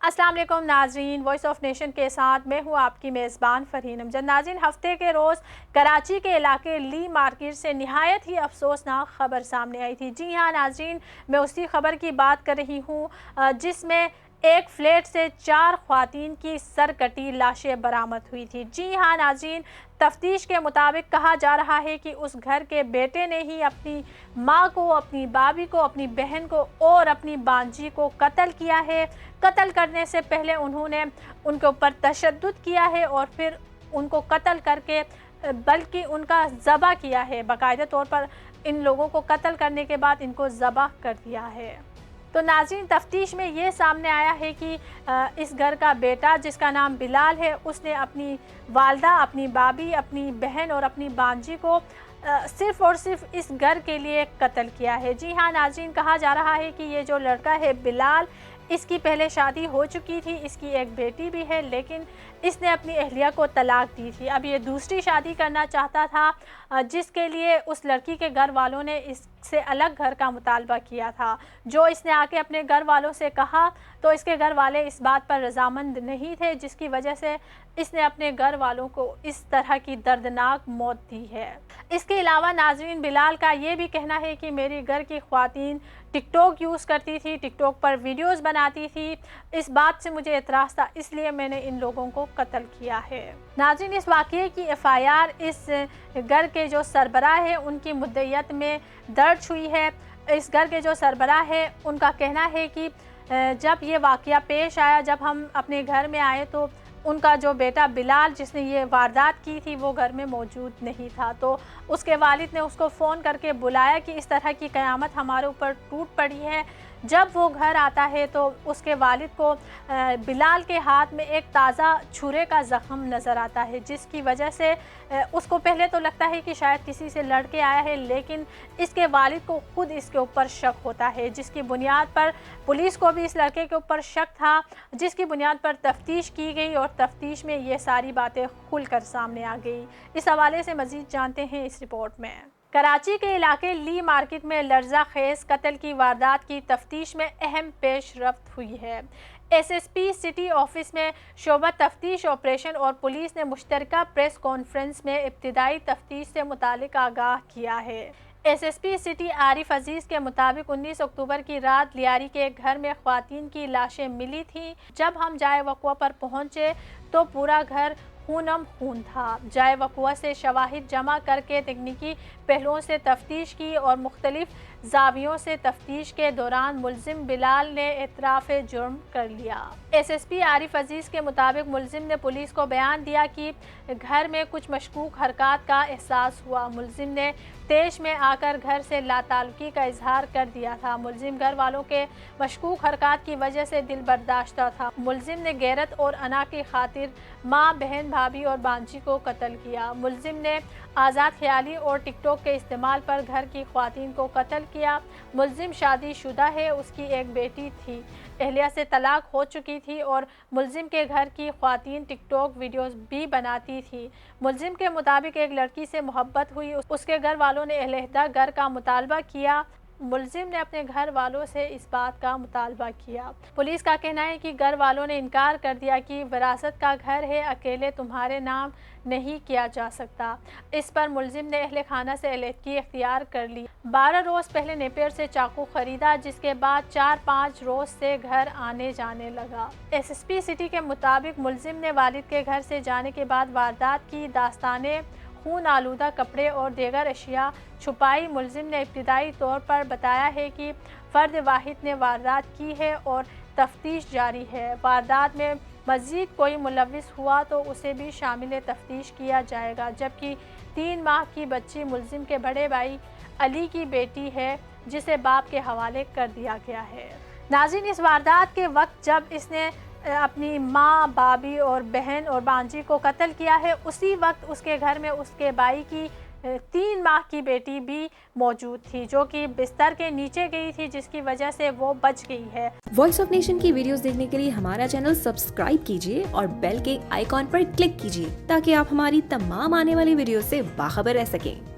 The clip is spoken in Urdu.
السلام علیکم ناظرین، وائس آف نیشن کے ساتھ میں ہوں آپ کی میزبان فرحین امجد۔ ناظرین، ہفتے کے روز کراچی کے علاقے لی مارکیٹ سے نہایت ہی افسوسناک خبر سامنے آئی تھی۔ جی ہاں ناظرین، میں اسی خبر کی بات کر رہی ہوں جس میں ایک فلیٹ سے 4 خواتین کی سرکٹی لاشیں برآمد ہوئی تھی۔ جی ہاں ناظرین، تفتیش کے مطابق کہا جا رہا ہے کہ اس گھر کے بیٹے نے ہی اپنی ماں کو، اپنی بابی کو، اپنی بہن کو اور اپنی بانجی کو قتل کیا ہے۔ قتل کرنے سے پہلے انہوں نے ان کے اوپر تشدد کیا ہے اور پھر ان کو قتل کر کے بلکہ ان کا ذبح کیا ہے۔ باقاعدہ طور پر ان لوگوں کو قتل کرنے کے بعد ان کو ذبح کر دیا ہے۔ تو ناظرین، تفتیش میں یہ سامنے آیا ہے کہ اس گھر کا بیٹا جس کا نام بلال ہے، اس نے اپنی والدہ، اپنی بابی، اپنی بہن اور اپنی بانجی کو صرف اور صرف اس گھر کے لیے قتل کیا ہے۔ جی ہاں ناظرین، کہا جا رہا ہے کہ یہ جو لڑکا ہے بلال، اس کی پہلے شادی ہو چکی تھی، اس کی ایک بیٹی بھی ہے، لیکن اس نے اپنی اہلیہ کو طلاق دی تھی۔ اب یہ دوسری شادی کرنا چاہتا تھا، جس کے لیے اس لڑکی کے گھر والوں نے اس سے الگ گھر کا مطالبہ کیا تھا۔ جو اس نے آ کے اپنے گھر والوں سے کہا تو اس کے گھر والے اس بات پر رضامند نہیں تھے، جس کی وجہ سے اس نے اپنے گھر والوں کو اس طرح کی دردناک موت دی ہے۔ اس کے علاوہ ناظرین، بلال کا یہ بھی کہنا ہے کہ میری گھر کی خواتین ٹک ٹاک یوز کرتی تھی، ٹک ٹاک پر ویڈیوز بناتی تھی، اس بات سے مجھے اعتراض تھا، اس لیے میں نے ان لوگوں کو قتل کیا ہے۔ ناظرین، اس واقعے کی ایف آئی آر اس گھر کے جو سربراہ ہے ان کی مدعیت میں درج ہوئی ہے۔ اس گھر کے جو سربراہ ہے ان کا کہنا ہے کہ جب یہ واقعہ پیش آیا، جب ہم اپنے گھر میں آئے تو ان کا جو بیٹا بلال جس نے یہ واردات کی تھی وہ گھر میں موجود نہیں تھا، تو اس کے والد نے اس کو فون کر کے بلایا کہ اس طرح کی قیامت ہمارے اوپر ٹوٹ پڑی ہے۔ جب وہ گھر آتا ہے تو اس کے والد کو بلال کے ہاتھ میں ایک تازہ چھرے کا زخم نظر آتا ہے، جس کی وجہ سے اس کو پہلے تو لگتا ہے کہ شاید کسی سے لڑ کے آیا ہے، لیکن اس کے والد کو خود اس کے اوپر شک ہوتا ہے، جس کی بنیاد پر پولیس کو بھی اس لڑکے کے اوپر شک تھا، جس کی بنیاد پر تفتیش کی گئی اور تفتیش میں یہ ساری باتیں کھل کر سامنے آ گئی۔ اس حوالے سے مزید جانتے ہیں اس رپورٹ میں۔ کراچی کے علاقے لی مارکیٹ میں لرزہ خیز قتل کی واردات کی تفتیش میں اہم پیش رفت ہوئی ہے۔ S S P city office میں شعبہ تفتیش آپریشن اور پولیس نے مشترکہ پریس کانفرنس میں ابتدائی تفتیش سے متعلق آگاہ کیا ہے۔ ایس ایس پی سٹی عارف عزیز کے مطابق 19 اکتوبر کی رات لیاری کے گھر میں خواتین کی لاشیں ملی تھیں۔ جب ہم جائے وقوع پر پہنچے تو پورا گھر خونم خون تھا۔ جائے وقوع سے شواہد جمع کر کے تکنیکی پہلوؤں سے تفتیش کی اور مختلف زاویوں سے تفتیش کے دوران ملزم بلال نے اعتراف جرم کر لیا۔ ایس ایس پی عارف عزیز کے مطابق ملزم نے پولیس کو بیان دیا کہ گھر میں کچھ مشکوک حرکات کا احساس ہوا۔ ملزم نے تیش میں آ کر گھر سے لاتعلقی کا اظہار کر دیا تھا۔ ملزم گھر والوں کے مشکوک حرکات کی وجہ سے دل برداشتہ تھا۔ ملزم نے غیرت اور انا کی خاطر ماں، بہن، بھابھی اور بانجی کو قتل کیا۔ ملزم نے آزاد خیالی اور ٹک ٹاک کے استعمال پر گھر کی خواتین کو قتل کیا۔ ملزم شادی شدہ ہے، اس کی ایک بیٹی تھی، اہلیہ سے طلاق ہو چکی تھی اور ملزم کے گھر کی خواتین ٹک ٹاک ویڈیوز بھی بناتی تھی۔ ملزم کے مطابق ایک لڑکی سے محبت ہوئی، اس کے گھر والوں نے علیحدہ گھر کا مطالبہ کیا۔ ملزم نے اپنے گھر والوں سے اس بات کا مطالبہ کیا۔ پولیس کا کہنا ہے کہ گھر والوں نے انکار کر دیا کہ وراثت کا گھر ہے، اکیلے تمہارے نام نہیں کیا جا سکتا۔ اس پر ملزم نے اہل خانہ سے علیحدگی اختیار کر لی۔ 12 روز پہلے نیپیر سے چاقو خریدا، جس کے بعد 4-5 روز سے گھر آنے جانے لگا۔ ایس ایس پی سٹی کے مطابق ملزم نے والد کے گھر سے جانے کے بعد واردات کی داستانیں، خون آلودہ کپڑے اور دیگر اشیاء چھپائی۔ ملزم نے ابتدائی طور پر بتایا ہے کہ فرد واحد نے واردات کی ہے اور تفتیش جاری ہے۔ واردات میں مزید کوئی ملوث ہوا تو اسے بھی شامل تفتیش کیا جائے گا، جبکہ 3 ماہ کی بچی ملزم کے بڑے بھائی علی کی بیٹی ہے، جسے باپ کے حوالے کر دیا گیا ہے۔ ناظرین، اس واردات کے وقت جب اس نے اپنی ماں، بابی اور بہن اور بانجی کو قتل کیا ہے، اسی وقت اس کے گھر میں اس کے بھائی کی 3 ماہ کی بیٹی بھی موجود تھی، جو کہ بستر کے نیچے گئی تھی، جس کی وجہ سے وہ بچ گئی ہے۔ وائس آف نیشن کی ویڈیوز دیکھنے کے لیے ہمارا چینل سبسکرائب کیجیے اور بیل کے آئیکن پر کلک کیجیے تاکہ آپ ہماری تمام آنے والی ویڈیوز سے باخبر رہ سکیں۔